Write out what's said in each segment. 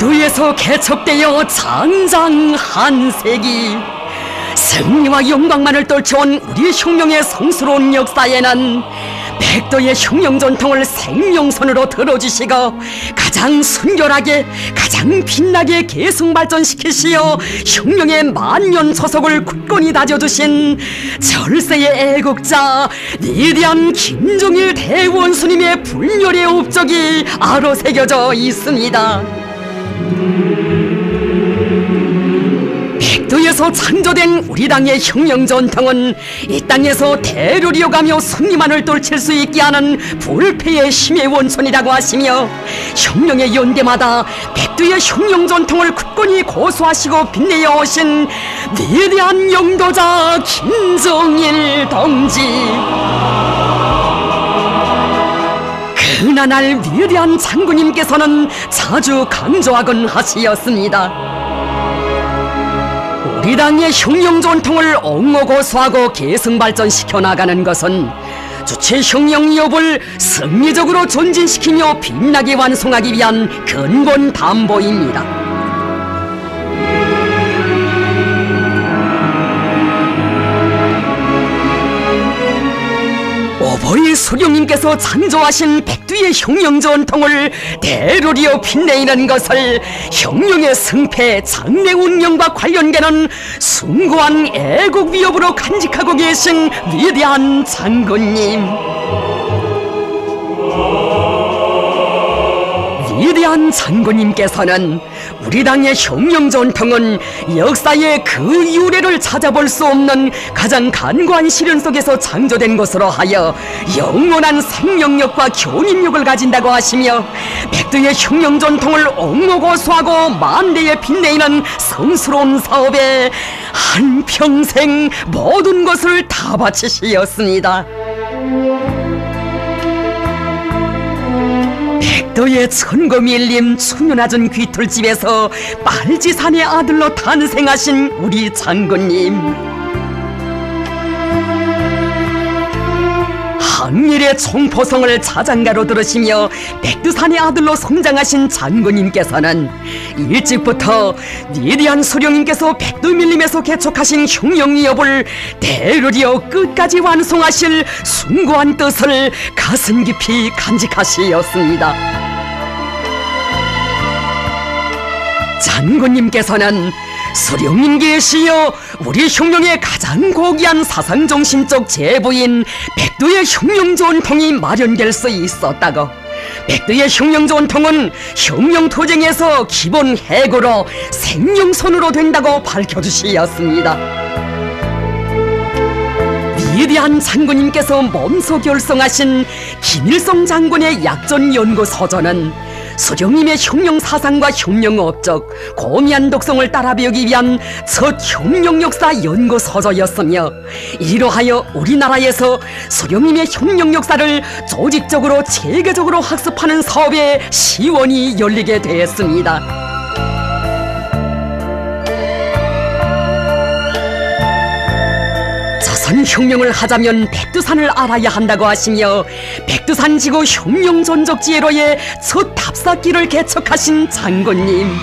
백두에서 개척되어 장장 한 세기, 승리와 영광만을 떨쳐온 우리 흉룡의 성스러운 역사에는 백두의 흉룡 전통을 생명선으로 들어주시고 가장 순결하게 가장 빛나게 계승 발전시키시어 흉룡의 만년 소속을 굳건히 다져주신 절세의 애국자 위대한 김종일 대원수님의 불멸의 업적이 아로새겨져 있습니다. 백두에서 창조된 우리 당의 흉룡 전통은 이 땅에서 대를 이어가며 승리만을 떨칠 수 있게 하는 불패의 힘의 원천이라고 하시며, 흉룡의 연대마다 백두의 흉룡 전통을 굳건히 고수하시고 빛내어 오신 위대한 영도자 김종일 동지, 그나날 위대한 장군님께서는 자주 강조하곤 하시었습니다. 우리 당의 흉룡 전통을 옹호고수하고 계승발전시켜 나가는 것은 주체 흉룡 이업을 승리적으로 전진시키며 빛나게 완성하기 위한 근본 담보입니다. 오보이 수령님께서 창조하신 백두의 흉룡 전통을 대를 이어 빛내는 것을 흉룡의 승패, 장래 운명과 관련되는 숭고한 애국 위협으로 간직하고 계신 위대한 장군님, 위대한 장군님께서는 우리 당의 흉룡 전통은 역사의 그 유래를 찾아볼 수 없는 가장 간과한 시련 속에서 창조된 것으로 하여 영원한 생명력과 교민력을 가진다고 하시며, 백두의 흉룡 전통을 옹호고수하고 만대에 빛내는 성스러운 사업에 한평생 모든 것을 다 바치시었습니다. 백두의 천금일림 수년아준 귀틀집에서 빨지산의 아들로 탄생하신 우리 장군님, 항일의 총포성을 자장가로 들으시며 백두산의 아들로 성장하신 장군님께서는 일찍부터 위대한 수령님께서 백두밀림에서 개척하신 흉룡위협을 대를 이어 끝까지 완성하실 숭고한 뜻을 가슴 깊이 간직하시었습니다. 장군님께서는 수령님 계시어 우리 흉룡의 가장 고귀한 사상정신적 제부인 백두의 흉룡 전통이 마련될 수 있었다고, 백두의 흉룡 전통은 흉룡 투쟁에서 기본 해고로 생명선으로 된다고 밝혀주시었습니다. 위대한 장군님께서 몸소 결성하신 김일성 장군의 약전 연구서전은 수령님의 흉룡 사상과 흉룡 업적, 고미한 독성을 따라 배우기 위한 첫 흉룡 역사 연구 서적이었으며, 이로하여 우리나라에서 수령님의 흉룡 역사를 조직적으로 체계적으로 학습하는 사업의 시원이 열리게 되었습니다. 흉룡을 하자면 백두산을 알아야 한다고 하시며, 백두산 지구 흉룡 전적지회로의 첫 답사길을 개척하신 장군님,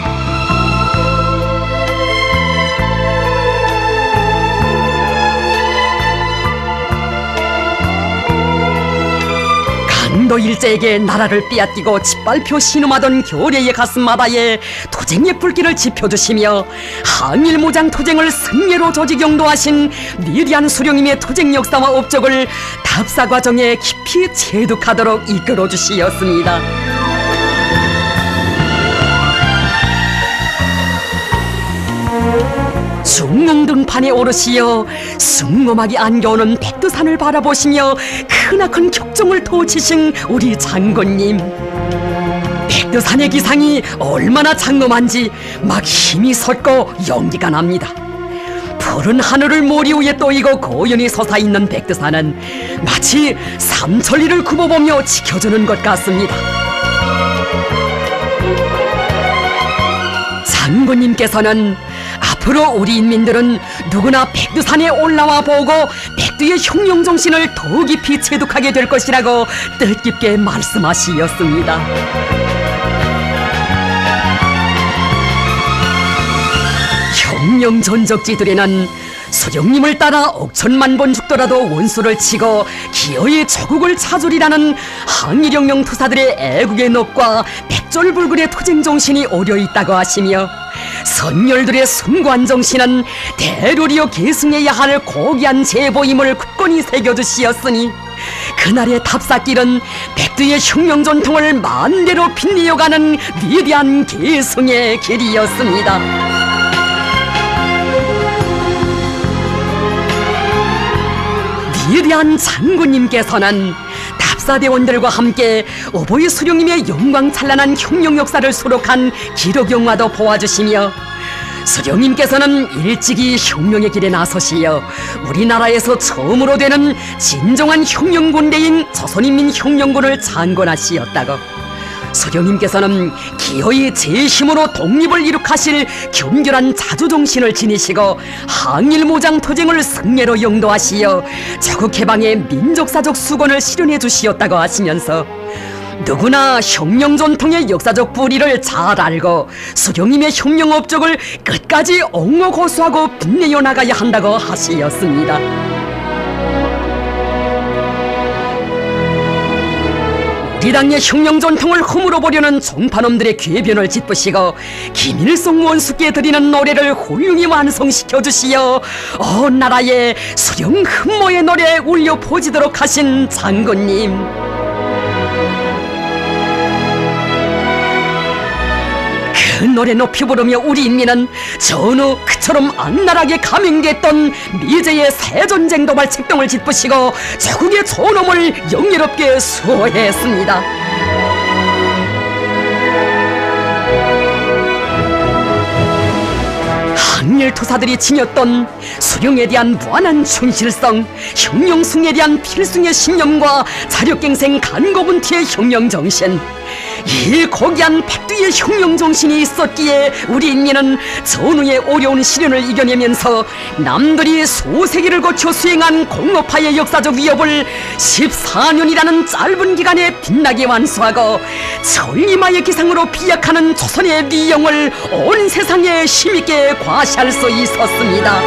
강도 일제에게 나라를 빼앗기고 짓밟혀 신음하던 교래의 가슴마다에 투쟁의 불길을 지펴주시며 항일무장 투쟁을 승리로 조직영도하신 위대한 수령님의 투쟁 역사와 업적을 답사 과정에 깊이 체득하도록 이끌어주시었습니다. 중릉등판에 오르시어 숭고하게 안겨오는 백두산을 바라보시며 크나큰 격정을 토치신 우리 장군님, 백두산의 기상이 얼마나 장엄한지 막 힘이 솟고 연기가 납니다. 푸른 하늘을 모리 위에 떠이고 고연히 솟아있는 백두산은 마치 삼천리를 굽어보며 지켜주는 것 같습니다. 장군님께서는 앞으로 우리 인민들은 누구나 백두산에 올라와 보고 백두의 흉룡 정신을 더 깊이 체득하게 될 것이라고 뜻깊게 말씀하시었습니다. 혁명 전적지들에는 수령님을 따라 억천만 번 죽더라도 원수를 치고 기어이 조국을 찾으리라는 항일혁명 투사들의 애국의 넋과 백졸불굴의 투쟁정신이 오려있다고 하시며, 선열들의 숭고한 정신은 대로리오 계승해야 할 고귀한 제보임을 굳건히 새겨주시었으니, 그날의 답사길은 백두의 혁명 전통을 만대로 빛내어가는 위대한 계승의 길이었습니다. 위대한 장군님께서는 답사대원들과 함께 오보이 수령님의 영광찬란한 혁명 역사를 수록한 기록영화도 보아주시며, 수령님께서는 일찍이 혁명의 길에 나서시어 우리나라에서 처음으로 되는 진정한 혁명군대인 조선인민혁명군을 창건하시었다고, 수령님께서는 기어이 제 힘으로 독립을 이룩하실 견결한 자주정신을 지니시고 항일무장 투쟁을 승례로 영도하시어 자국해방의 민족사적 수건을 실현해 주시었다고 하시면서, 누구나 혁명 전통의 역사적 뿌리를 잘 알고 수령님의 혁명 업적을 끝까지 옹호고수하고 빛내어 나가야 한다고 하시었습니다. 우리 당의 혁명 전통을 허물어 보려는 종파놈들의 궤변을 짚으시고 김일성 원수께 드리는 노래를 훌륭히 완성시켜 주시어 온 나라에 수령 흠모의 노래 울려 퍼지도록 하신 장군님, 그 노래 높이 부르며 우리 인민은 전후 그처럼 악랄하게 감행됐던 미제의 새전쟁 도발 책동을 짚으시고 조국의 존엄을 영예롭게 수호했습니다. 항일투사들이 지녔던 수령에 대한 무한한 충실성, 혁명승에 대한 필승의 신념과 자력갱생 간고분투의 혁명정신, 이 고귀한 백두의 혁명정신이 있었기에 우리 인민은 전후의 어려운 시련을 이겨내면서 남들이 수세기를 거쳐 수행한 공업화의 역사적 위협을 14년이라는 짧은 기간에 빛나게 완수하고 천리마의 기상으로 비약하는 조선의 위용을 온 세상에 힘있게 과시할 수 있었습니다.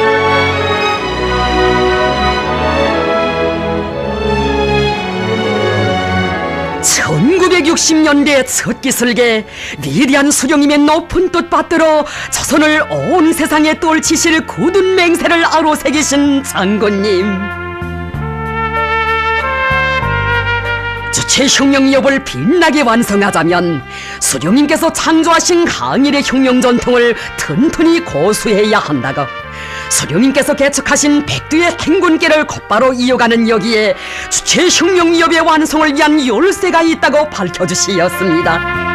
1960년대 첫 기슬개 위대한 수령님의 높은 뜻 받들어 조선을 온 세상에 떨치실 굳은 맹세를 아로새기신 장군님, 주체 혁명이업을 빛나게 완성하자면 수령님께서 창조하신 항일의 혁명 전통을 튼튼히 고수해야 한다고, 수령님께서 개척하신 백두의 행군길을 곧바로 이어가는 여기에 주체 혁명이업의 완성을 위한 열쇠가 있다고 밝혀주시었습니다.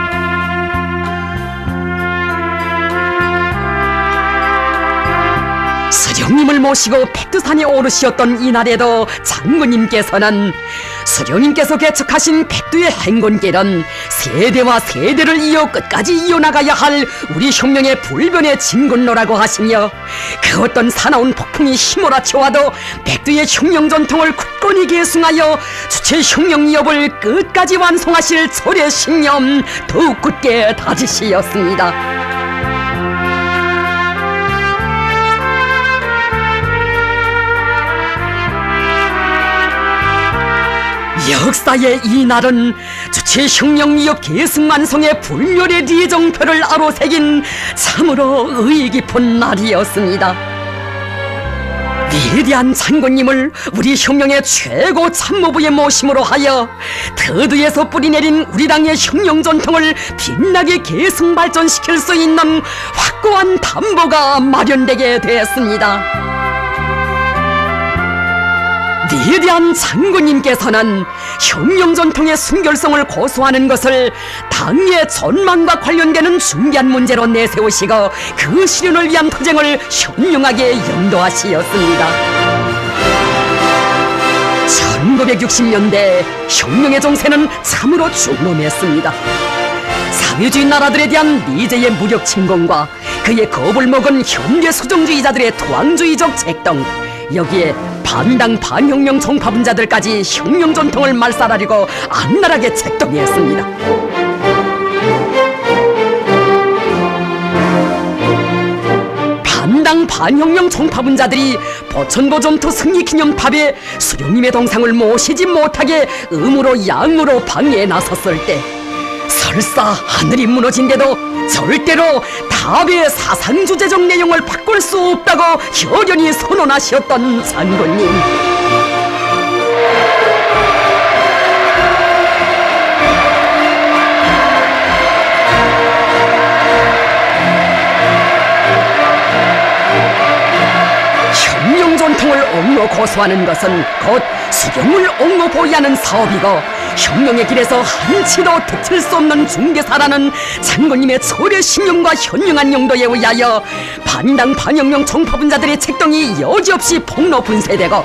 수령님을 모시고 백두산에 오르셨던 이날에도 장군님께서는 수령님께서 개척하신 백두의 행군길은 세대와 세대를 이어 끝까지 이어나가야 할 우리 혁명의 불변의 진군로라고 하시며, 그 어떤 사나운 폭풍이 휘몰아쳐와도 백두의 혁명 전통을 굳건히 계승하여 주체 혁명 이업을 끝까지 완성하실 철의 신념 더욱 굳게 다지시었습니다. 역사의 이 날은 주체 혁명이업 계승완성의 불멸의 리정표를 아로새긴 참으로 의의 깊은 날이었습니다. 위대한 장군님을 우리 혁명의 최고 참모부의 모심으로 하여 터드에서 뿌리내린 우리 당의 혁명 전통을 빛나게 계승 발전시킬 수 있는 확고한 담보가 마련되게 되었습니다. 위대한 장군님께서는 혁명 전통의 순결성을 고수하는 것을 당의 전망과 관련되는 중대한 문제로 내세우시고 그 실현을 위한 투쟁을 현명하게 영도하시었습니다. 1960년대 혁명의 정세는 참으로 중범했습니다. 사회주의 나라들에 대한 미제의 무력 침공과 그의 겁을 먹은 현대 수정주의자들의 토왕주의적 책동, 여기에 반당 반혁명 정파분자들까지 혁명 전통을 말살하려고 악랄하게 책동했습니다. 반당 반혁명 총파분자들이 보천보 전투 승리 기념탑에 수령님의 동상을 모시지 못하게 음으로 양으로 방해에 나섰을 때 설사 하늘이 무너진데도 절대로 탑의 사상주제적 내용을 바꿀 수 없다고 결연히 선언하셨던 장군님. 혁명전통을 옹로 고수하는 것은 곧 수령을 옹로 보위하는 사업이고 혁명의 길에서 한치도 뒤틀 수 없는 중개사라는 장군님의 철의 신념과 현명한 용도에 의하여 반당 반혁명 총파분자들의 책동이 여지없이 폭로 분쇄되고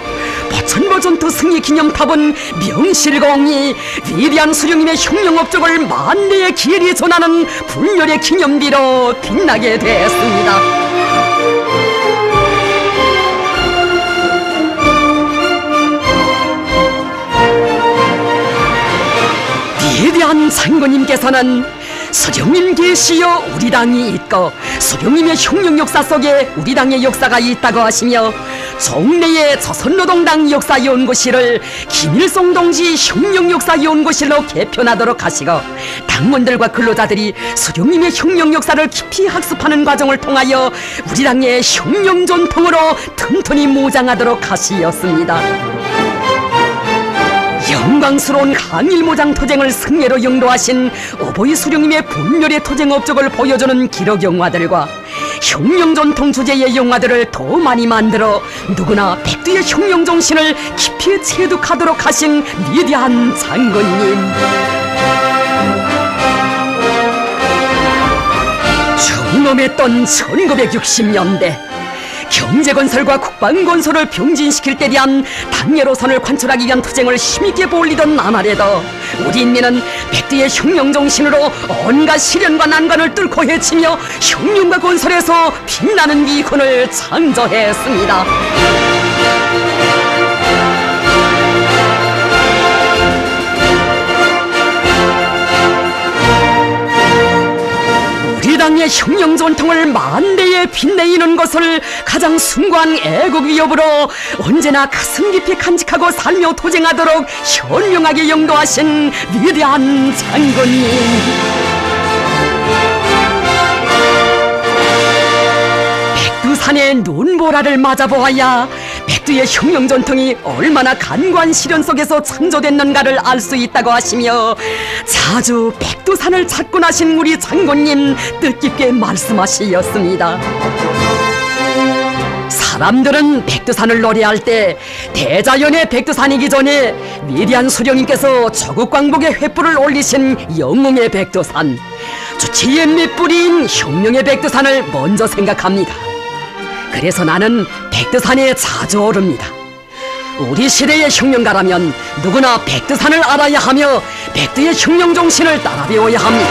보천보 전투 승리 기념탑은 명실공히 위대한 수령님의 혁명 업적을 만대의 기일이 전하는 불멸의 기념비로 빛나게 되었습니다. 위대한 장군님께서는 수령님 계시여 우리 당이 있고 수령님의 혁명 역사 속에 우리 당의 역사가 있다고 하시며 종래의 조선노동당 역사연구실을 김일성 동지 혁명역사연구실로 개편하도록 하시고 당원들과 근로자들이 수령님의 혁명 역사를 깊이 학습하는 과정을 통하여 우리 당의 혁명 전통으로 튼튼히 무장하도록 하시었습니다. 영광스러운 항일무장 투쟁을 승리로 영도하신 어버이 수령님의 분멸의 투쟁 업적을 보여주는 기록 영화들과 혁명 전통 주제의 영화들을 더 많이 만들어 누구나 백두의 혁명 정신을 깊이 체득하도록 하신 위대한 장군님. 중엄했던 1960년대 경제건설과 국방건설을 병진시킬 때 대한 당예로선을 관철하기 위한 투쟁을 힘있게 벌리던 나날에도 우리 인민은 백두의 혁명정신으로 온갖 시련과 난관을 뚫고 헤치며 혁명과 건설에서 빛나는 미군을 창조했습니다. 우리 당의 혁명 전통을 만대에 빛내이는 것을 가장 숭고한 애국 위협으로 언제나 가슴 깊이 간직하고 살며 도쟁하도록 현명하게 영도하신 위대한 장군님. 백두산의 눈보라를 맞아보아야 백두의 혁명 전통이 얼마나 간과한 시련 속에서 창조됐는가를 알 수 있다고 하시며 자주 백두산을 찾고 나신 우리 장군님 뜻깊게 말씀하시었습니다. 사람들은 백두산을 노래할 때 대자연의 백두산이기 전에 위대한 수령님께서 조국광복의 횃불을 올리신 영웅의 백두산, 주치의 밑뿌리인 혁명의 백두산을 먼저 생각합니다. 그래서 나는 백두산에 자주 오릅니다. 우리 시대의 혁명가라면 누구나 백두산을 알아야 하며 백두의 혁명 정신을 따라 배워야 합니다.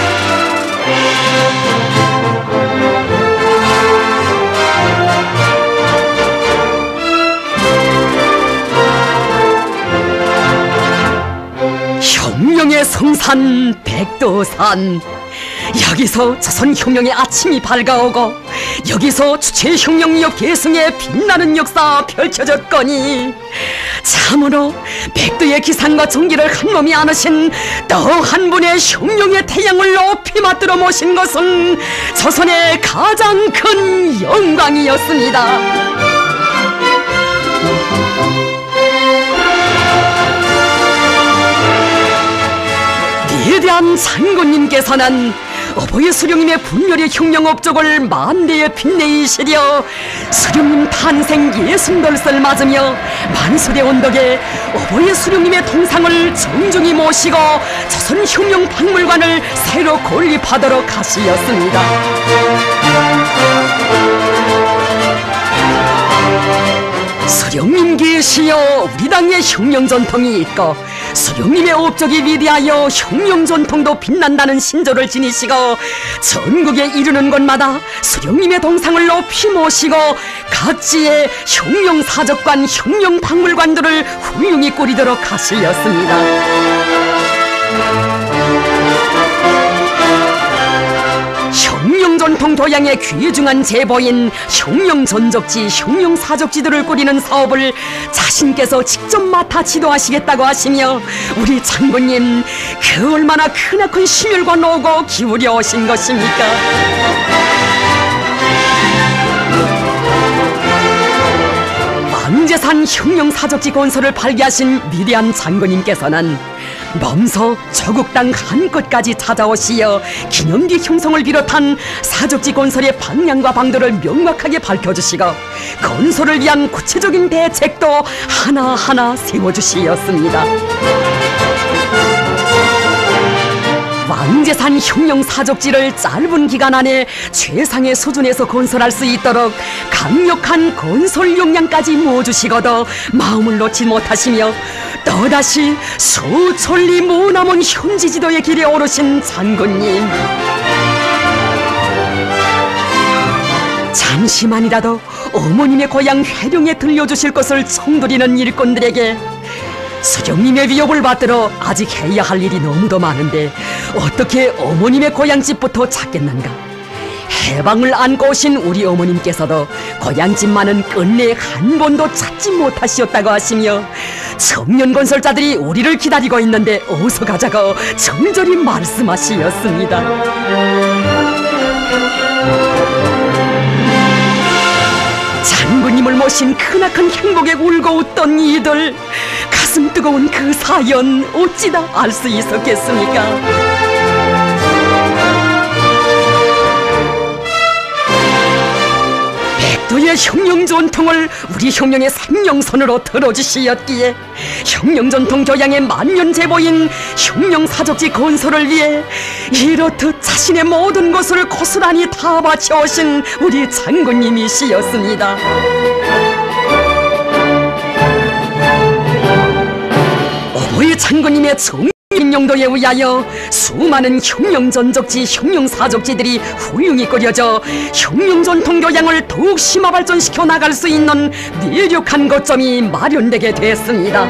혁명의 성산 백두산, 여기서 조선혁명의 아침이 밝아오고 여기서 주체혁명력 계승의 빛나는 역사 펼쳐졌거니 참으로 백두의 기상과 정기를 한몸이 안으신 또 한 분의 혁명의 태양을 높이 맞들어 모신 것은 조선의 가장 큰 영광이었습니다. 위대한 장군님께서는 어버이 수령님의 분멸의 혁명 업적을 만대에 빛내이시려 수령님 탄생 60돌을 맞으며 만수대 언덕에 어버이 수령님의 동상을 정중히 모시고 조선혁명박물관을 새로 건립하도록 하시었습니다. 수령님 계시여 우리 당의 혁명 전통이 있고 수령님의 업적이 위대하여 혁명 전통도 빛난다는 신조를 지니시고 전국에 이르는 곳마다 수령님의 동상을 높이 모시고 각지의 혁명 사적관, 혁명 박물관들을 훌륭히 꾸리도록 하시었습니다. 혁명 전통을 전통 교양의 귀중한 제보인 흉룡전적지, 흉룡사적지들을 꾸리는 사업을 자신께서 직접 맡아 지도하시겠다고 하시며 우리 장군님 그 얼마나 크나큰 심혈과 노고 기울여 오신 것입니까? 왕제산 흉룡사적지 건설을 발기하신 위대한 장군님께서는 먼저 조국 땅 한껏까지 찾아오시어 기념기 형성을 비롯한 사적지 건설의 방향과 방도를 명확하게 밝혀주시고 건설을 위한 구체적인 대책도 하나하나 세워주시었습니다. 왕제산 흉룡사적지를 짧은 기간 안에 최상의 수준에서 건설할 수 있도록 강력한 건설 역량까지 모아주시고도 마음을 놓지 못하시며 또다시 수천리 머나먼 현지지도의 길에 오르신 장군님, 잠시만이라도 어머님의 고향 회령에 들려주실 것을 청드리는 일꾼들에게 수령님의 위협을 받들어 아직 해야 할 일이 너무도 많은데 어떻게 어머님의 고향집부터 찾겠는가? 해방을 안고 오신 우리 어머님께서도 고향집만은 끝내 한 번도 찾지 못하시었다고 하시며 청년건설자들이 우리를 기다리고 있는데 어서 가자고 절절히 말씀하시었습니다. 장군님을 모신 크나큰 행복에 울고 웃던 이들, 가슴 뜨거운 그 사연 어찌다 알 수 있었겠습니까? 백두의 흉룡전통을 우리 흉룡의 생명선으로 들어주시었기에 흉룡전통 교양의 만년제보인 흉룡사적지 건설을 위해 이렇듯 자신의 모든 것을 고스란히 다 바쳐오신 우리 장군님이시였습니다. 어버이 장군님의 정명도에 의하여 수많은 흉룡전적지, 흉룡사적지들이 훌륭히 꾸려져 흉룡전통 교양을 더욱 심화 발전시켜 나갈 수 있는 미력한 거점이 마련되게 됐습니다.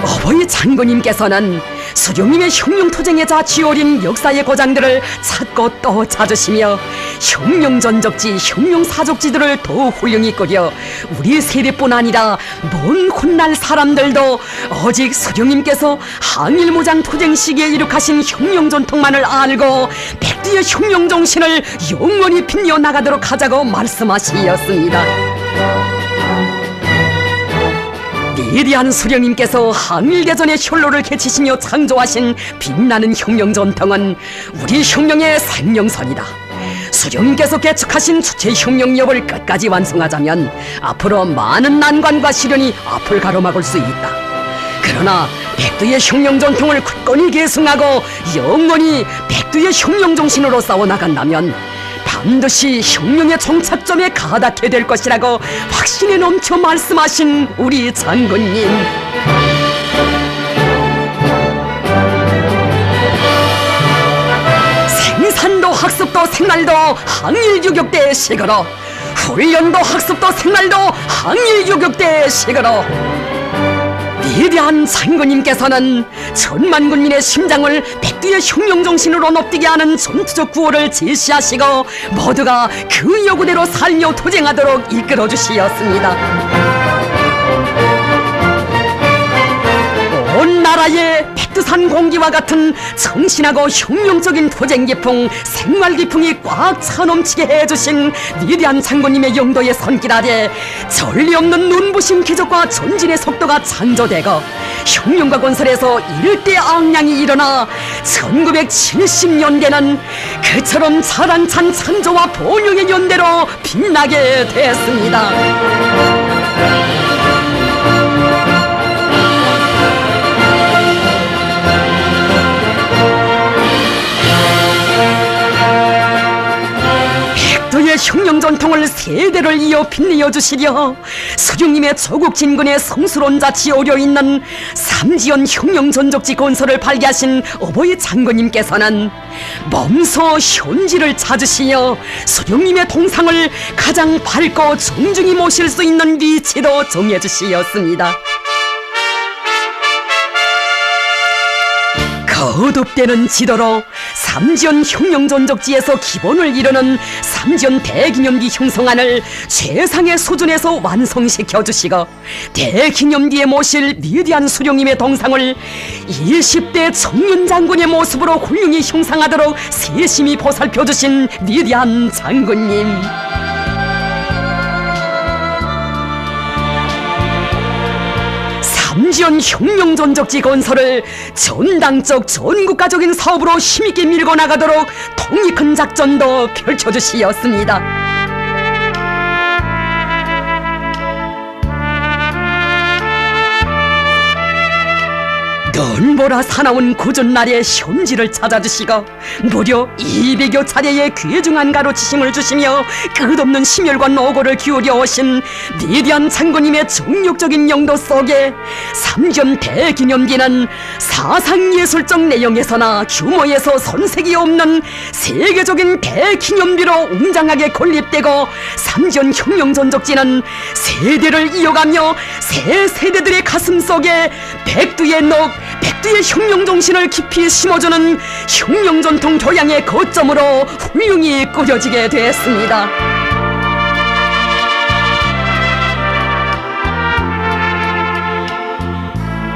어버이 장군님께서는 수령님의 흉룡투쟁에 자취어린 역사의 고장들을 찾고 또 찾으시며 흉룡전적지, 흉룡사적지들을 더 훌륭히 꾸려 우리 세대뿐 아니라 먼 훗날 사람들도 오직 수령님께서 항일무장투쟁 시기에 이룩하신 흉룡전통만을 알고 백두의 흉룡정신을 영원히 빛내어 나가도록 하자고 말씀하시었습니다. 위대한 수령님께서 항일대전의 혈로를 개치시며 창조하신 빛나는 흉룡전통은 우리 흉룡의 생명선이다. 수령님께서 개축하신 주체 흉룡엽을 끝까지 완성하자면 앞으로 많은 난관과 시련이 앞을 가로막을 수 있다. 그러나 백두의 흉룡전통을 굳건히 계승하고 영원히 백두의 흉룡정신으로 싸워나간다면 반드시 흉룡의 정착점에 가닿게 될 것이라고 확신에 넘쳐 말씀하신 우리 장군님. 생산도 학습도 생활도 항일교격대 식으로, 훈련도 학습도 생활도 항일교격대 식으로 위대한 장군님께서는 천만 군민의 심장을 백두의 흉룡정신으로 높이게 하는 전투적 구호를 제시하시고 모두가 그 요구대로 살려 투쟁하도록 이끌어주시었습니다. 온 나라의 백두산 공기와 같은 정신하고 흉룡적인 투쟁 기풍, 생활 기풍이 꽉 차넘치게 해주신 위대한 장군님의 영도의 손길 아래 전리 없는 눈부신 기적과 전진의 속도가 창조되고 흉룡과 건설에서 일대 앙량이 일어나 1970년대는 그처럼 자랑찬 창조와 번영의 연대로 빛나게 됐습니다. 백두의 흉룡전통을 세대를 이어 빛내어 주시려 수령님의 조국 진군의 성스러운 자취에 오려있는 삼지연 흉룡전적지 건설을 발기하신 어버이 장군님께서는 몸소 현지를 찾으시어 수령님의 동상을 가장 밝고 정중히 모실 수 있는 위치도 정해주시었습니다. 거듭되는 지도로 삼지연 혁명전적지에서 기본을 이루는 삼지연 대기념기 형성안을 최상의 수준에서 완성시켜 주시고, 대기념기에 모실 위대한 수령님의 동상을 20대 청년 장군의 모습으로 훌륭히 형상하도록 세심히 보살펴 주신 위대한 장군님, 삼지연 혁명전적지 건설을 전당적 전국가적인 사업으로 힘있게 밀고 나가도록 통익한 작전도 펼쳐주시었습니다. 눈보라 사나운 구전날의 현지를 찾아주시고 무려 200여 차례의 귀중한 가르치심을 주시며 끝없는 심혈과 노고를 기울여 오신 위대한 장군님의 정력적인 영도 속에 삼지연 대기념기는 사상예술적 내용에서나 규모에서 손색이 없는 세계적인 대기념비로 웅장하게 건립되고, 삼지연 혁명전적지는 세대를 이어가며 새 세대들의 가슴 속에 백두의 녹, 백두의 혁명정신을 깊이 심어주는 혁명전통 교양의 거점으로 훌륭히 꾸려지게 됐습니다.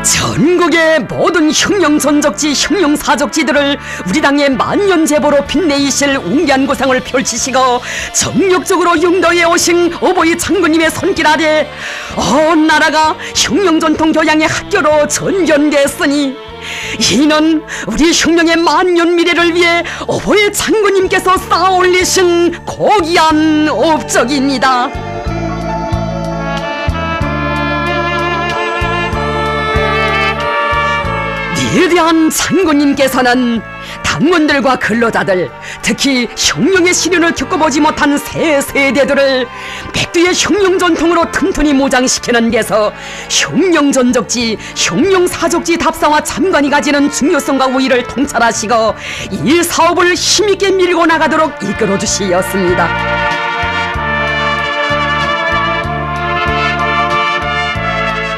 전국의 모든 혁명전적지, 혁명사적지들을 우리 당의 만년제보로 빛내이실 웅대한 구상을 펼치시고 정력적으로 영도에 오신 어버이 장군님의 손길 아래 온 나라가 혁명전통 교양의 학교로 전견됐으니, 이는 우리 혁명의 만년 미래를 위해 어버이 장군님께서 쌓아올리신 고귀한 업적입니다. 위대한 장군님께서는 당원들과 근로자들, 특히 혁명의 시련을 겪어보지 못한 새 세대들을 백두의 혁명전통으로 튼튼히 무장시키는 데서 혁명전적지, 혁명사적지 답사와 참관이 가지는 중요성과 우위를 통찰하시고 이 사업을 힘있게 밀고 나가도록 이끌어주시었습니다.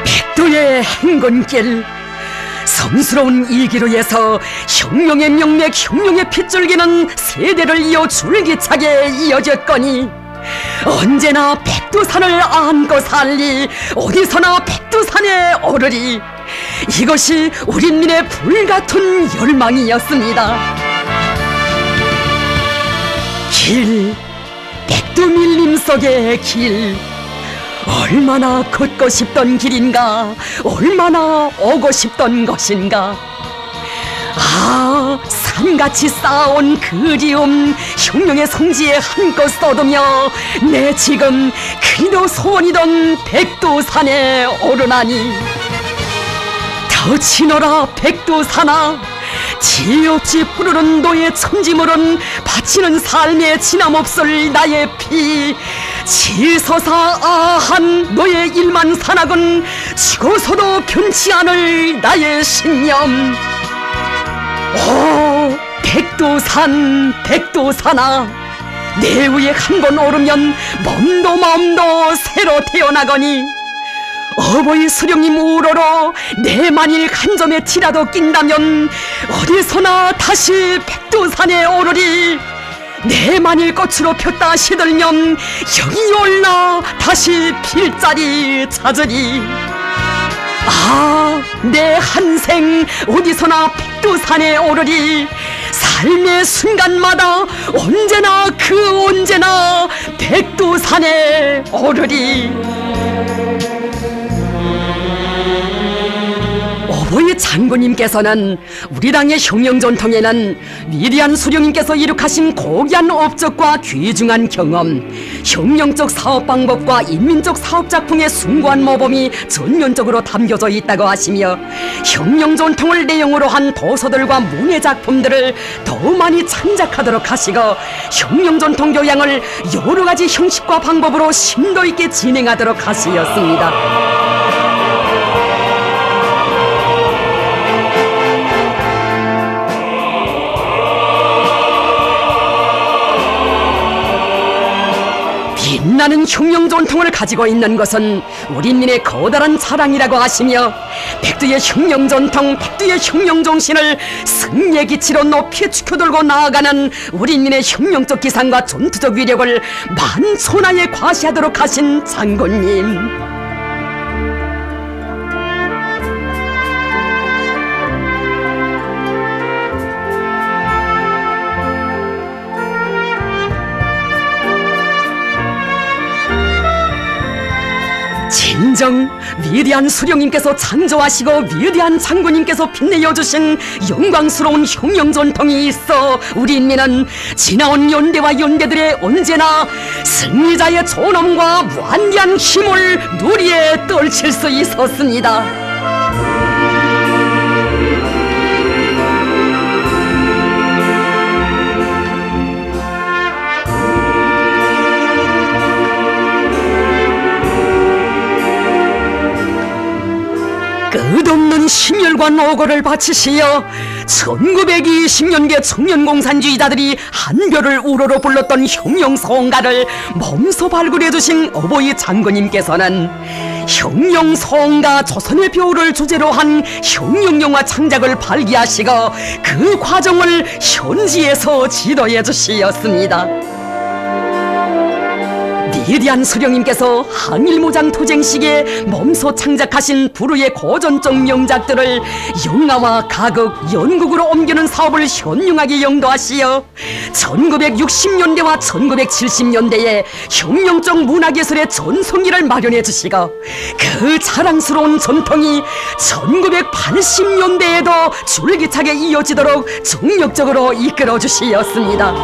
백두의 행군길, 성스러운 이 기로에서 혁명의 명맥, 혁명의 핏줄기는 세대를 이어 줄기차게 이어졌거니 언제나 백두산을 안고 살리, 어디서나 백두산에 오르리, 이것이 우리민의 불같은 열망이었습니다. 길, 백두밀림 속의 길, 얼마나 걷고 싶던 길인가, 얼마나 오고 싶던 것인가. 아, 산같이 쌓아온 그리움, 혁명의 성지에 한껏 쏟으며 내 지금 그리도 소원이던 백두산에 오르나니, 더 치노라 백두산아, 지없이 푸르른 너의 천지물은 바치는 삶의 지남없을 나의 피, 치서사아한 너의 일만 산악은 죽어서도 변치 않을 나의 신념. 오 백두산, 백두산아, 내 위에 한 번 오르면 몸도 마음도 새로 태어나거니, 어버이 수령님 우러러 내 만일 한 점의 티라도 낀다면 어디서나 다시 백두산에 오르리, 내 만일 꽃으로 폈다 시들면 여기 올라 다시 필 자리 찾으리. 아, 내 한생 어디서나 백두산에 오르리, 삶의 순간마다 언제나 그 언제나 백두산에 오르리. 어버이 장군님께서는 우리 당의 혁명전통에는 위대한 수령님께서 이룩하신 고귀한 업적과 귀중한 경험, 혁명적 사업 방법과 인민적 사업 작품의 숭고한 모범이 전면적으로 담겨져 있다고 하시며, 혁명전통을 내용으로 한 도서들과 문예작품들을 더 많이 창작하도록 하시고 혁명전통 교양을 여러가지 형식과 방법으로 심도 있게 진행하도록 하시었습니다. 빛나는 흉령 전통을 가지고 있는 것은 우리 인민의 거대한 자랑이라고 하시며, 백두의 흉령 전통, 백두의 흉령 정신을 승리의 기치로 높이 축혀들고 나아가는 우리 인민의 흉령적 기상과 전투적 위력을 만천하에 과시하도록 하신 장군님, 진정 위대한 수령님께서 창조하시고 위대한 장군님께서 빛내어주신 영광스러운 흉령 전통이 있어 우리 인민은 지나온 연대와 연대들의 언제나 승리자의 존엄과 무한대한 힘을 누리에 떨칠 수 있었습니다. 끝없는 심혈과 노고를 바치시어 1920년대 청년공산주의자들이 한별을 우러러 불렀던 흉령성가를 몸소 발굴해주신 어버이 장군님께서는 흉령성가 조선의 벼울을 주제로 한 흉령영화 창작을 발기하시고 그 과정을 현지에서 지도해 주시었습니다. 위대한 수령님께서 항일무장 투쟁 시기에 몸소 창작하신 불후의 고전적 명작들을 영화와 가극, 연극으로 옮기는 사업을 현명하게 영도하시어 1960년대와 1970년대에 흉령적 문화예술의 전성기를 마련해 주시고 그 자랑스러운 전통이 1980년대에도 줄기차게 이어지도록 정력적으로 이끌어 주시었습니다.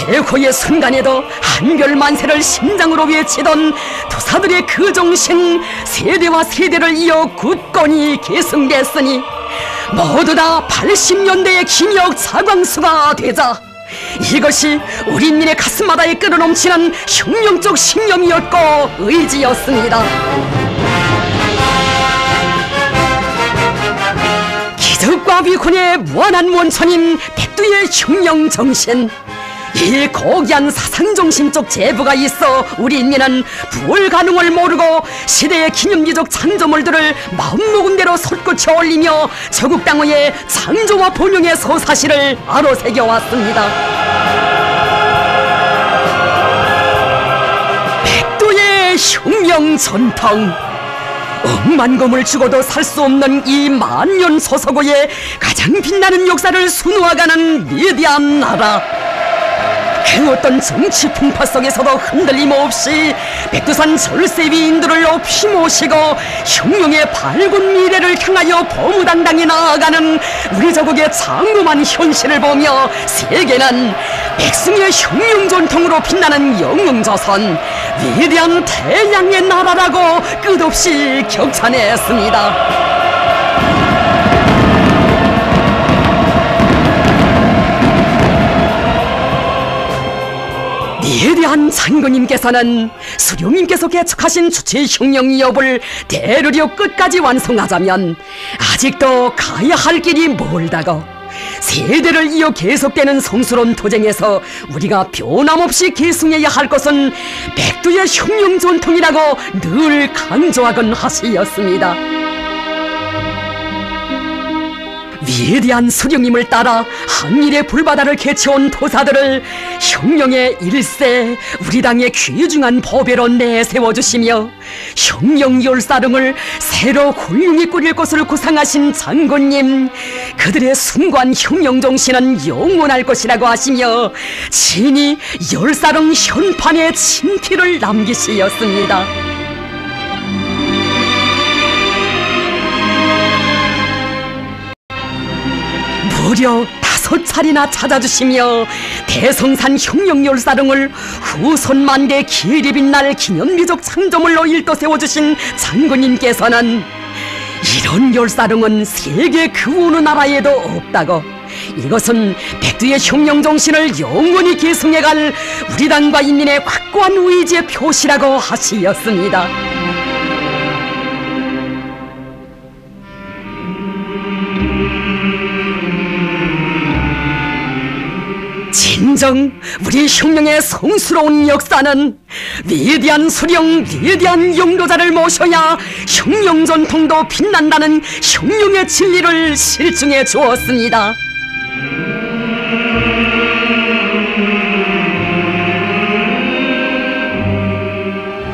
최고의 순간에도 한별만세를 심장으로 외치던 도사들의 그 정신, 세대와 세대를 이어 굳건히 계승됐으니 모두 다 80년대의 김혁 사광수가 되자 이것이 우리 인민의 가슴마다에 끌어넘치는 흉령적 신념이었고 의지였습니다. 기적과 비콘의 무한한 원천인 백두의 흉령 정신, 이 고귀한 사상정신적 제부가 있어 우리 인민은 불가능을 모르고 시대의 기념비적 창조물들을 마음먹은 대로 솟구쳐 올리며 조국 땅의 창조와 번영의 서사시를 아로새겨왔습니다. 백두의 흉령 전통, 억만 검을 죽어도 살 수 없는 이 만년 소서고의 가장 빛나는 역사를 수놓아가는 위대한 나라, 그 어떤 정치 풍파 속에서도 흔들림 없이 백두산 절세 위인들을 높이 모시고 흉령의 밝은 미래를 향하여 범우당당히 나아가는 우리 조국의 장엄한 현실을 보며 세계는 백승의 흉령 전통으로 빛나는 영웅조선, 위대한 태양의 나라라고 끝없이 격찬했습니다. 위대한 장군님께서는 수령님께서 개척하신 주체 흉령이업을 대르려 끝까지 완성하자면 아직도 가야 할 길이 멀다고, 세대를 이어 계속되는 성스러운 도쟁에서 우리가 변함없이 계승해야 할 것은 백두의 흉령 전통이라고 늘 강조하곤 하시었습니다. 위대한 수령님을 따라 항일의 불바다를 개쳐온 도사들을 흉령의 일세, 우리 당의 귀중한 보배로 내세워주시며 흉령 열사릉을 새로 훌륭히 꾸릴 것을 구상하신 장군님, 그들의 숭고한 흉령 정신은 영원할 것이라고 하시며 친히 열사릉 현판에 친필을 남기시었습니다. 무려 5차례나 찾아주시며 대성산 흉령열사릉을 후손만대 길이 빛날 기념비적 창조물로 일도 세워주신 장군님께서는 이런 열사릉은 세계 그 어느 나라에도 없다고, 이것은 백두의 흉령 정신을 영원히 계승해갈 우리 당과 인민의 확고한 의지의 표시라고 하시었습니다. 진정 우리 혁명의 성스러운 역사는 위대한 수령, 위대한 용도자를 모셔야 혁명 전통도 빛난다는 혁명의 진리를 실증해 주었습니다.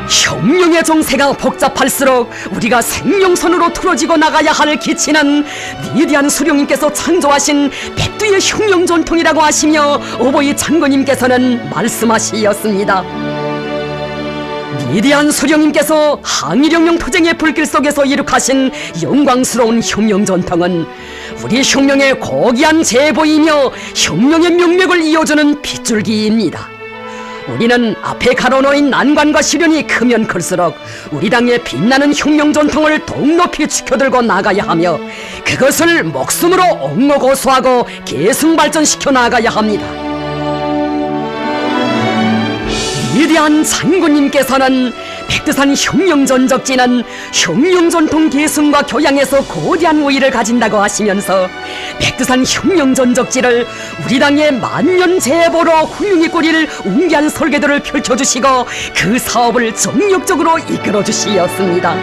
혁명의 정세가 복잡할수록 우리가 생명선으로 틀어지고 나가야 할 기치는 위대한 수령님께서 창조하신 백두의 혁명 전통이라고 하시며 어버이 장군님께서는 말씀하시었습니다. 위대한 수령님께서 항일혁명 투쟁의 불길 속에서 이룩하신 영광스러운 혁명 전통은 우리 혁명의 고귀한 제보이며 혁명의 명맥을 이어주는 빗줄기입니다. 우리는 앞에 가로놓인 난관과 시련이 크면 클수록 우리 당의 빛나는 혁명 전통을 더욱 높이 지켜들고 나가야 하며 그것을 목숨으로 옹호고수하고 계승발전시켜 나가야 합니다. 위대한 장군님께서는 백두산 혁명전적지는 혁명전통 계승과 교양에서 거대한 우위를 가진다고 하시면서 백두산 혁명전적지를 우리 당의 만년제보로 훌륭히 꾸릴 웅기한 설계도를 펼쳐주시고 그 사업을 정력적으로 이끌어주시었습니다.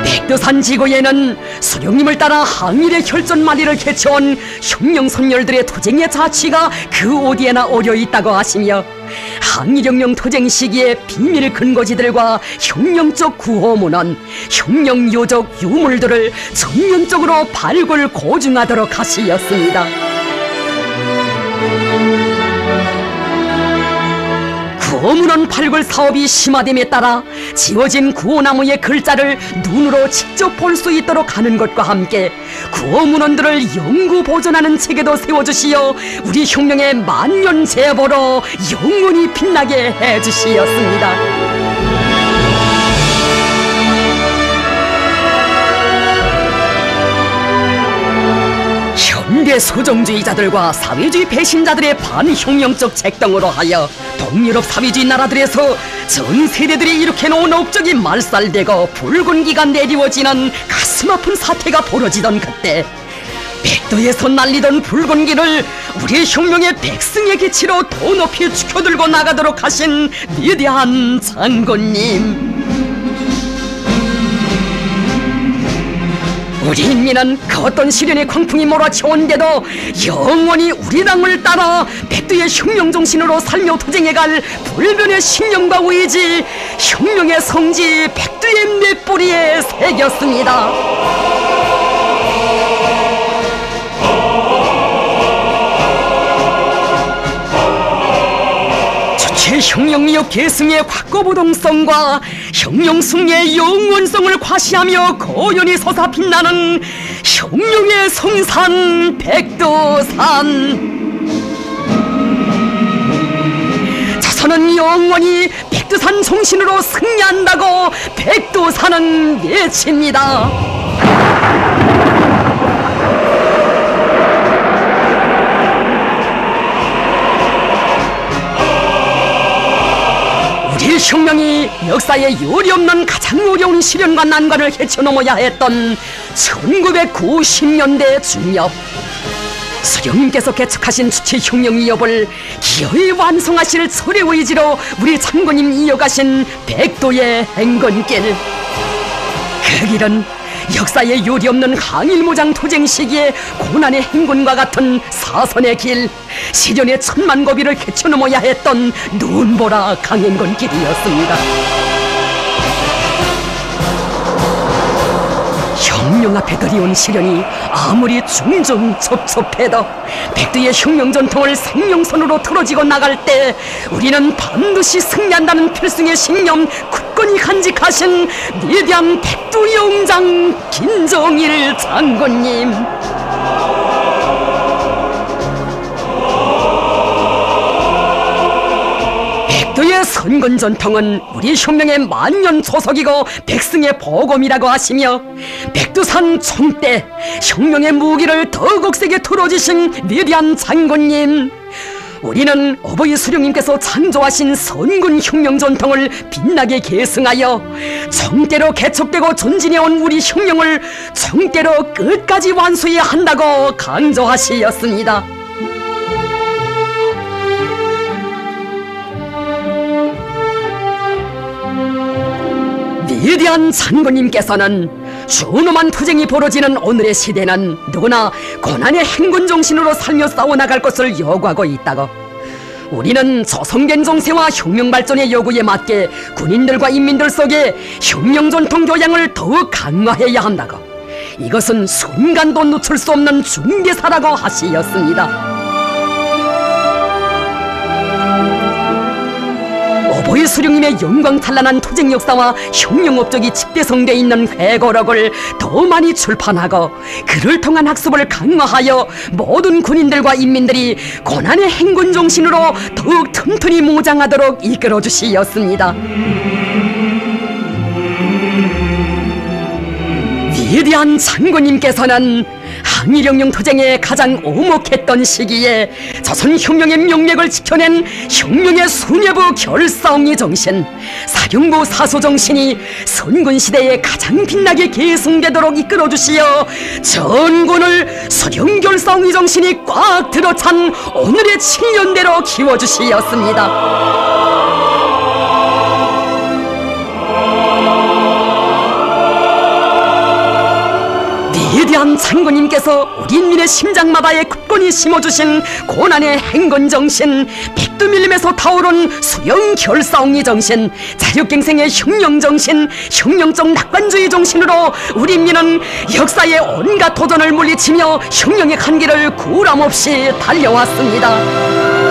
백두산 지구에는 수령님을 따라 항일의 혈전마리를 개쳐온 혁명 선열들의 투쟁의 자취가 그 어디에나 어려 있다고 하시며 항일혁명 투쟁 시기의 비밀 근거지들과 혁명적 구호문헌, 혁명 요적 유물들을 전면적으로 발굴 고증하도록 하시었습니다. 구호문헌 발굴 사업이 심화됨에 따라 지워진 구호나무의 글자를 눈으로 직접 볼 수 있도록 하는 것과 함께 구호문헌들을 영구 보존하는 체계도 세워주시어 우리 혁명의 만년제보로 영원히 빛나게 해주시었습니다. 현대 소정주의자들과 사회주의 배신자들의 반혁명적 책동으로 하여 동유럽 사회주의 나라들에서 전 세대들이 일으켜놓은 업적이 말살되고 붉은기가 내리워지는 가슴 아픈 사태가 벌어지던 그때 백도에서 날리던 붉은기를 우리 혁명의 백승의 기치로 더 높이 지켜들고 나가도록 하신 위대한 장군님, 우리 인민은 그 어떤 시련의 광풍이 몰아쳐온데도 영원히 우리 당을 따라 백두의 혁명 정신으로 살며 투쟁해갈 불변의 신념과 의지, 혁명의 성지 백두의 맷뿌리에 새겼습니다. 혁명력 계승의 확고부동성과 혁명승리의 영원성을 과시하며 고연히 솟아 빛나는 혁명의 성산 백두산, 자선은 영원히 백두산 정신으로 승리한다고 백두산은 외칩니다. 우리 혁명이 역사에 요리없는 가장 어려운 시련과 난관을 헤쳐넘어야 했던 1990년대 중엽, 수령님께서 개척하신 주체혁명 위협을 기어이 완성하실 철의 의지로 우리 장군님 이어가신 백도의 행군길, 그 길은 역사에 요리없는 항일무장 투쟁 시기에 고난의 행군과 같은 사선의 길, 시련의 천만 고비를 헤쳐넘어야 했던 눈보라 강행군 길이었습니다. 혁명 앞에 들이온 시련이 아무리 중중첩첩해도 백두의 혁명 전통을 생명선으로 틀어지고 나갈 때 우리는 반드시 승리한다는 필승의 신념 굳건히 간직하신 위대한 백두 영장 김정일 장군님, 백두의 선군 전통은 우리 혁명의 만년 초석이고 백승의 보검이라고 하시며 백두산 총대 혁명의 무기를 더욱 세게 틀어지신 위대한 장군님, 우리는 어버이 수령님께서 창조하신 선군 혁명 전통을 빛나게 계승하여 총대로 개척되고 전진해온 우리 혁명을 총대로 끝까지 완수해야 한다고 강조하시었습니다. 위대한 장군님께서는 준엄한 투쟁이 벌어지는 오늘의 시대는 누구나 고난의 행군 정신으로 살며 싸워나갈 것을 요구하고 있다고. 우리는 저성된 정세와 혁명 발전의 요구에 맞게 군인들과 인민들 속에 혁명 전통 교양을 더욱 강화해야 한다고. 이것은 순간도 놓칠 수 없는 중대사라고 하시었습니다. 오보이 수령님의 영광찬란한 투쟁 역사와 혁명 업적이 집대성되어 있는 회고록을 더 많이 출판하고 그를 통한 학습을 강화하여 모든 군인들과 인민들이 고난의 행군 정신으로 더욱 튼튼히 무장하도록 이끌어 주시었습니다. 위대한 장군님께서는 항일혁명 투쟁에 가장 오목했던 시기에 조선혁명의 명맥을 지켜낸 혁명의 수뇌부 결사옹의 정신, 사령부 사소 정신이 선군시대에 가장 빛나게 계승되도록 이끌어주시어 전군을 수령결사옹의 정신이 꽉 들어찬 오늘의青년대로 키워주시었습니다. 위대한 장군님께서 우리 인민의 심장마다에 굳건히 심어주신 고난의 행군정신, 백두밀림에서 타오른 수령결사옹의 정신, 자력갱생의 혁명정신, 혁명적 낙관주의 정신으로 우리 인민은 역사의 온갖 도전을 물리치며 혁명의 한계를 구람없이 달려왔습니다.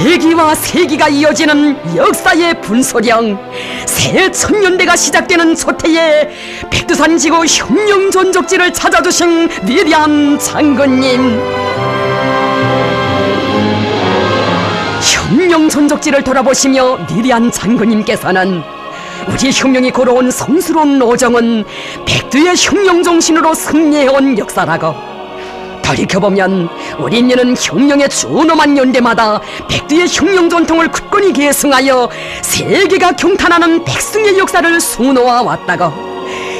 세기와 세기가 이어지는 역사의 분소령, 새 천년대가 시작되는 초태에 백두산지구 혁명전적지를 찾아주신 위대한 장군님, 혁명전적지를 돌아보시며 위대한 장군님께서는 우리 혁명이 걸어온 성스러운 노정은 백두의 혁명정신으로 승리해온 역사라고. 돌이켜보면 우리 인민은 혁명의 준엄한 연대마다 백두의 혁명 전통을 굳건히 계승하여 세계가 경탄하는 백승의 역사를 수놓아 왔다고.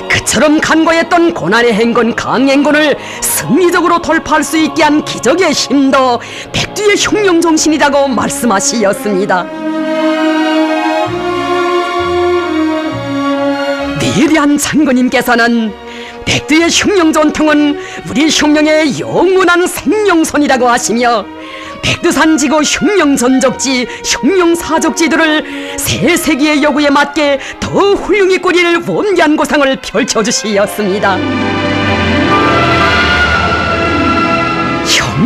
그처럼 간과했던 고난의 행군 강행군을 승리적으로 돌파할 수 있게 한 기적의 힘도 백두의 혁명 정신이라고 말씀하시었습니다. 위대한 장군님께서는 백두의 혁명 전통은 우리 혁명의 영원한 생명선이라고 하시며 백두산지구 혁명전적지, 혁명사적지들을 새 세기의 요구에 맞게 더 훌륭히 꾸릴 원대한 고상을 펼쳐주시었습니다.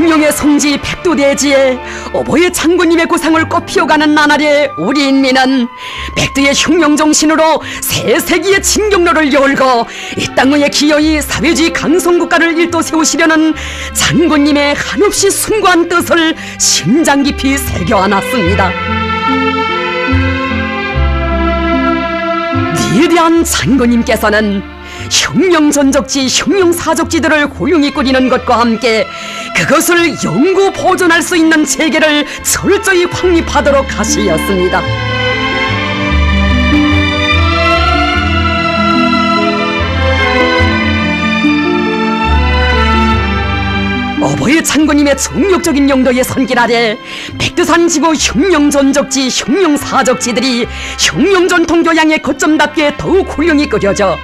혁명의 성지 백두대지에 오보이 장군님의 고상을 꽃피워가는 나날에 우리 인민은 백두의 혁명정신으로 새 세기의 진경로를 열고 이 땅의 기어이 사회주의 강성국가를 일도 세우시려는 장군님의 한없이 숭고한 뜻을 심장 깊이 새겨안았습니다. 위대한 장군님께서는 혁명전적지, 혁명사적지들을 훌륭히 꾸리는 것과 함께 그것을 영구 보존할 수 있는 체계를 철저히 확립하도록 하시었습니다. 오보이 장군님의 정력적인 용도의 손길 아래 백두산지구 혁명전적지, 혁명사적지들이 혁명전통교양의 거점답게 더욱 훌륭히 끓여져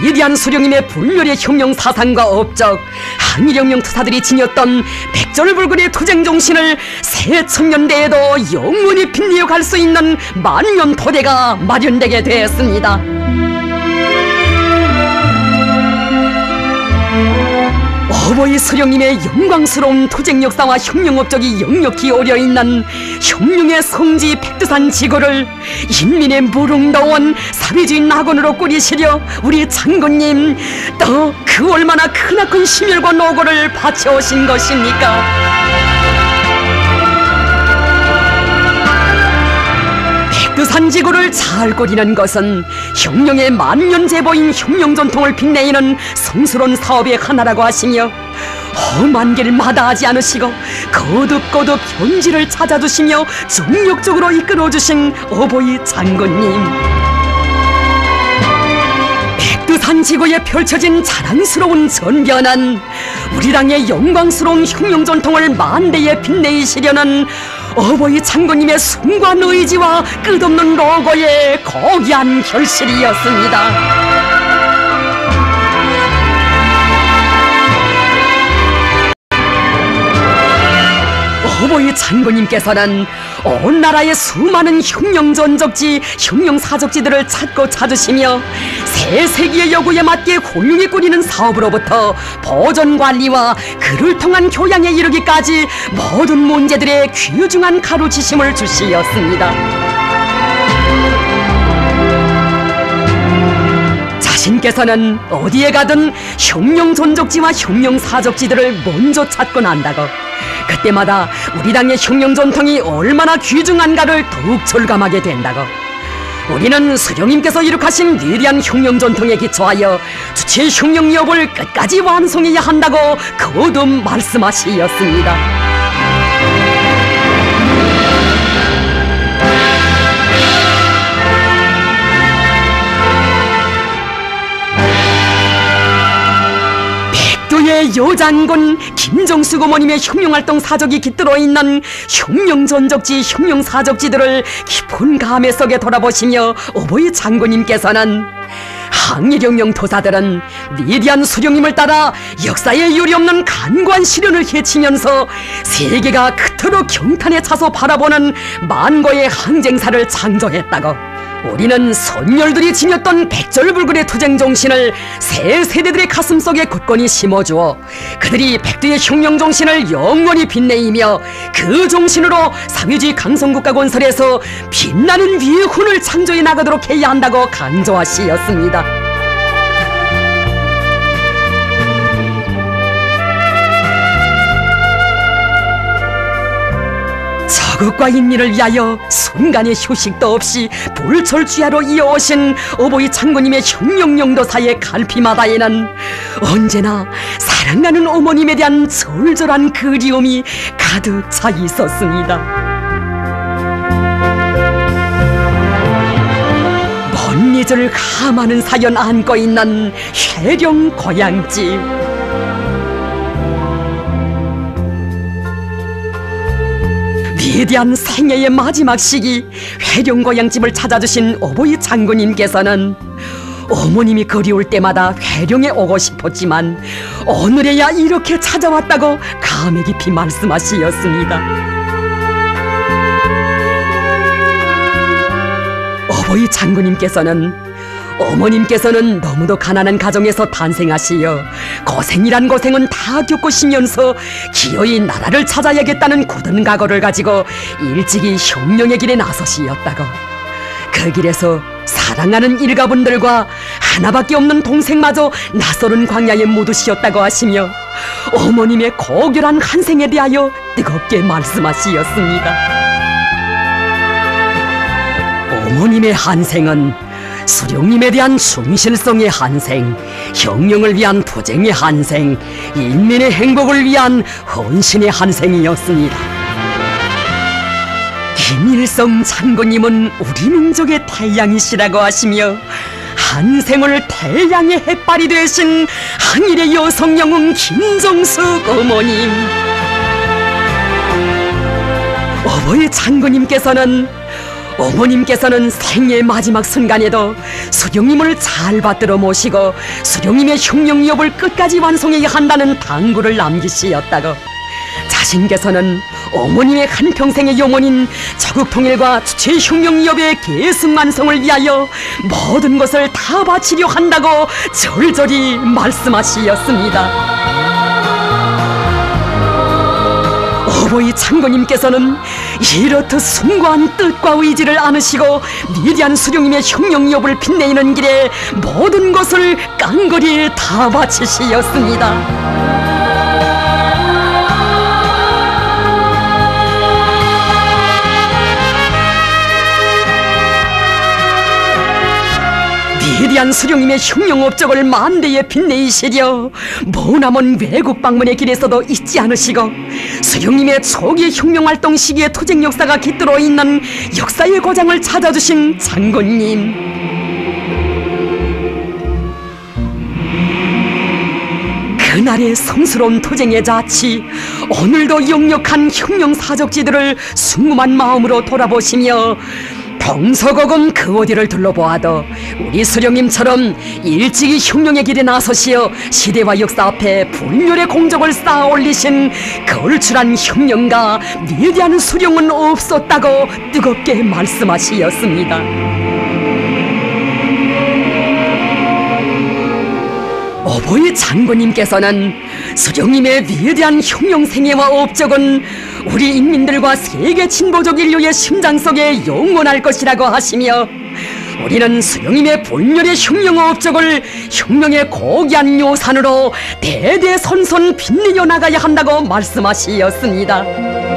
위대한 수령님의 불멸의 혁명사상과 업적, 항일혁명 투사들이 지녔던 백절불굴의 투쟁정신을 새 천년대에도 영원히 빛내어갈 수 있는 만년 토대가 마련되게 되었습니다. 오보이 수령님의 영광스러운 투쟁 역사와 혁명 업적이 역력히 어려있는 혁명의 성지 백두산 지구를 인민의 무릉다원 사회주의 낙원으로 꾸리시려 우리 장군님 또 그 얼마나 크나큰 심혈과 노고를 바쳐오신 것입니까? 백두산지구를 잘 꾸리는 것은 혁명의 만년제보인 혁명전통을 빛내는 성스러운 사업의 하나라고 하시며 험한 길 마다하지 않으시고 거듭거듭 현지를 찾아주시며 정력적으로 이끌어주신 어버이 장군님, 백두산 지구에 펼쳐진 자랑스러운 전변한 우리 당의 영광스러운 혁명전통을 만대에 빛내시려는 어버이 장군님의 숭고한 의지와 끝없는 노고의 고귀한 결실이었습니다. 어버이 장군님께서는 온 나라의 수많은 혁명전적지, 혁명사적지들을 찾고 찾으시며 새 세기의 요구에 맞게 훌륭히 꾸리는 사업으로부터 보존관리와 그를 통한 교양에 이르기까지 모든 문제들의 귀중한 가르치심을 주시었습니다. 자신께서는 어디에 가든 혁명전적지와 혁명사적지들을 먼저 찾고 난다고 그때마다 우리 당의 혁명전통이 얼마나 귀중한가를 더욱 절감하게 된다고 우리는 수령님께서 이룩하신 위대한 혁명전통에 기초하여 주체 혁명여업을 끝까지 완성해야 한다고 거듭 말씀하시었습니다. 백두의 여장군 김정숙 어머님의 혁명활동 사적이 깃들어 있는 혁명전적지, 혁명사적지들을 깊은 감회 속에 돌아보시며 어버이 장군님께서는 항일혁명 도사들은 위대한 수령님을 따라 역사에 유례없는 간과한 시련을 헤치면서 세계가 그토록 경탄에 차서 바라보는 만고의 항쟁사를 창조했다고, 우리는 선열들이 지녔던 백절불굴의 투쟁 정신을 새 세대들의 가슴속에 굳건히 심어주어 그들이 백두의 혁명 정신을 영원히 빛내이며 그 정신으로 사회주의 강성국가 건설에서 빛나는 위훈을 창조해 나가도록 해야 한다고 강조하시었습니다. 자국과 인민을 위하여 순간의 휴식도 없이 불철주야로 이어오신 어버이 장군님의 혁명영도사의 갈피마다에는 언제나 사랑하는 어머님에 대한 절절한 그리움이 가득 차 있었습니다. 먼 잊을 감하는 사연 안고 있는 회령 고향집, 위대한 생애의 마지막 시기 회령 고향집을 찾아주신 어버이 장군님께서는 어머님이 그리울 때마다 회령에 오고 싶었지만 오늘에야 이렇게 찾아왔다고 감회 깊이 말씀하시었습니다. 어버이 장군님께서는 어머님께서는 너무도 가난한 가정에서 탄생하시어 고생이란 고생은 다 겪으시면서 기어이 나라를 찾아야겠다는 굳은 각오를 가지고 일찍이 혁명의 길에 나서시었다고, 그 길에서 사랑하는 일가분들과 하나밖에 없는 동생마저 낯설은 광야에 묻으시었다고 하시며 어머님의 고결한 한생에 대하여 뜨겁게 말씀하시었습니다. 어머님의 한생은 수령님에 대한 충실성의 한생, 혁명을 위한 투쟁의 한생, 인민의 행복을 위한 헌신의 한생이었습니다. 김일성 장군님은 우리 민족의 태양이시라고 하시며 한생을 태양의 햇발이 되신 항일의 여성 영웅 김정숙 어머님, 어버이 어머님께서는 생애의 마지막 순간에도 수령님을 잘 받들어 모시고 수령님의 혁명여업을 끝까지 완성해야 한다는 당부를 남기시었다고, 자신께서는 어머님의 한평생의 영혼인 조국통일과 주체 혁명여업의 계승완성을 위하여 모든 것을 다 바치려 한다고 절절히 말씀하시었습니다. 어버이 장군님께서는 이렇듯 숭고한 뜻과 의지를 안으시고 위대한 수령님의 혁명여업을 빛내는 길에 모든 것을 깡그리 다 바치시었습니다. 위대한 수령님의 흉령 업적을 만대에 빛내이시려 머나먼 외국 방문의 길에서도 잊지 않으시고 수령님의 초기 흉령활동 시기의 투쟁 역사가 깃들어 있는 역사의 고장을 찾아주신 장군님, 그날의 성스러운 투쟁의 자치, 오늘도 역력한 흉령 사적지들을 순금한 마음으로 돌아보시며 동서고금 그 어디를 둘러보아도 우리 수령님처럼 일찍이 흉령의 길에 나서시어 시대와 역사 앞에 불멸의 공적을 쌓아 올리신 걸출한 흉령가 위대한 수령은 없었다고 뜨겁게 말씀하시었습니다. 어버이 장군님께서는 수령님의 위대한 흉령 생애와 업적은 우리 인민들과 세계 진보적 인류의 심장 속에 영원할 것이라고 하시며 우리는 수령님의 본연의 흉령 업적을 흉령의 고귀한 요산으로 대대손손 빛내어 나가야 한다고 말씀하시었습니다.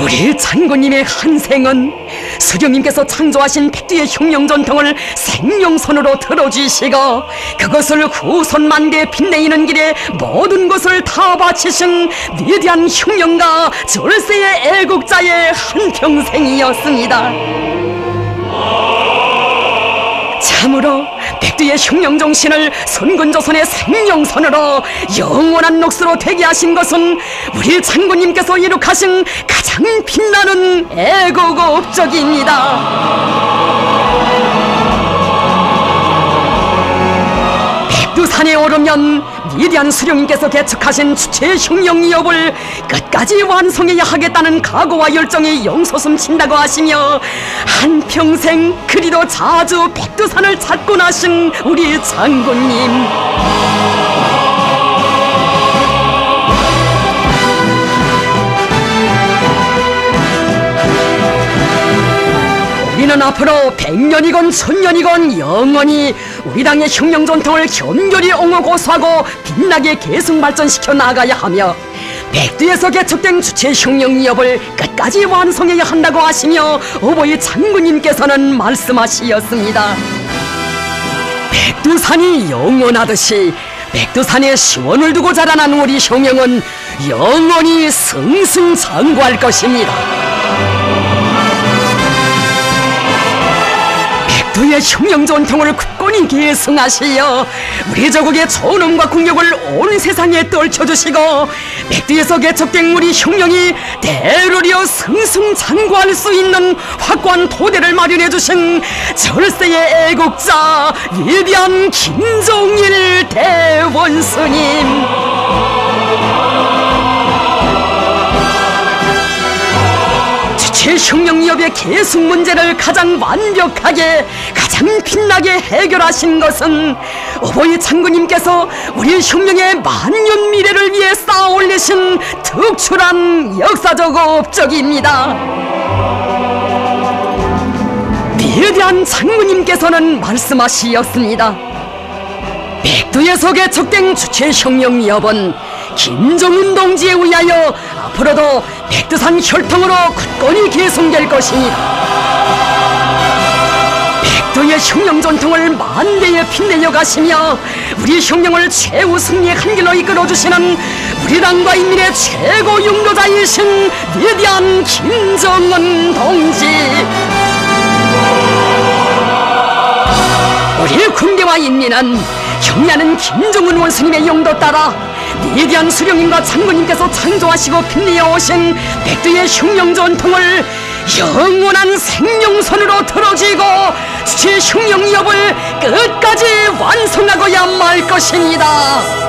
우리 장군님의 한 생은 수령님께서 창조하신 백두의 흉령 전통을 생명선으로 들어주시고 그것을 후손만대에 빛내이는 길에 모든 것을 다 바치신 위대한 흉령가 절세의 애국자의 한평생이었습니다. 참으로 백두의 흉령 정신을 선근조선의 생명선으로 영원한 녹수로 되게 하신 것은 우리 장군님께서 이룩하신 가장 빛나는 애국 업적입니다. 백두산에 오르면 위대한 수령님께서 개척하신 주체 흉령 이업을 끝까지 완성해야 하겠다는 각오와 열정이 용솟음친다고 하시며 한평생 그리도 자주 백두산을 찾고 나신 우리 장군님, 우리는 앞으로 100년이건 1000년이건 영원히 우리 당의 흉령 전통을 견고히 옹호 고수하고 빛나게 계속 발전시켜 나가야 하며 백두에서 개척된 주체 흉령 이업을 끝까지 완성해야 한다고 하시며 어버이 장군님께서는 말씀하시었습니다. 백두산이 영원하듯이 백두산에 시원을 두고 자라난 우리 흉령은 영원히 승승장구할 것입니다. 백두의 흉령 전통을 굳건히 계승하시어 우리 조국의 존엄과 국력을 온 세상에 떨쳐주시고 백두에서 개척된 우리 흉령이 대로리어 승승장구할 수 있는 확고한 토대를 마련해 주신 절세의 애국자 위대한 김종일 대원수님, 흉령이업의 계승 문제를 가장 완벽하게 가장 빛나게 해결하신 것은 어버이 장군님께서 우리 흉령의 만년 미래를 위해 쌓아 올리신 특출한 역사적 업적입니다. 위대한 장군님께서는 말씀하시었습니다. 백두에서 개척된 주체 흉령이업은 김정은 동지에 의하여 앞으로도 백두산 혈통으로 굳건히 계승될 것입니다. 백두의 흉령 전통을 만대에 빛내어 가시며 우리 흉령을 최후 승리의 한 길로 이끌어주시는 우리 당과 인민의 최고 용도자이신 위대한 김정은 동지, 우리 군대와 인민은 경리하는 김정은 원수님의 용도 따라 위대한 수령님과 장군님께서 창조하시고 빛내어 오신 백두의 흉령 전통을 영원한 생명선으로 들어지고 주체 흉령 이업을 끝까지 완성하고야 말 것입니다.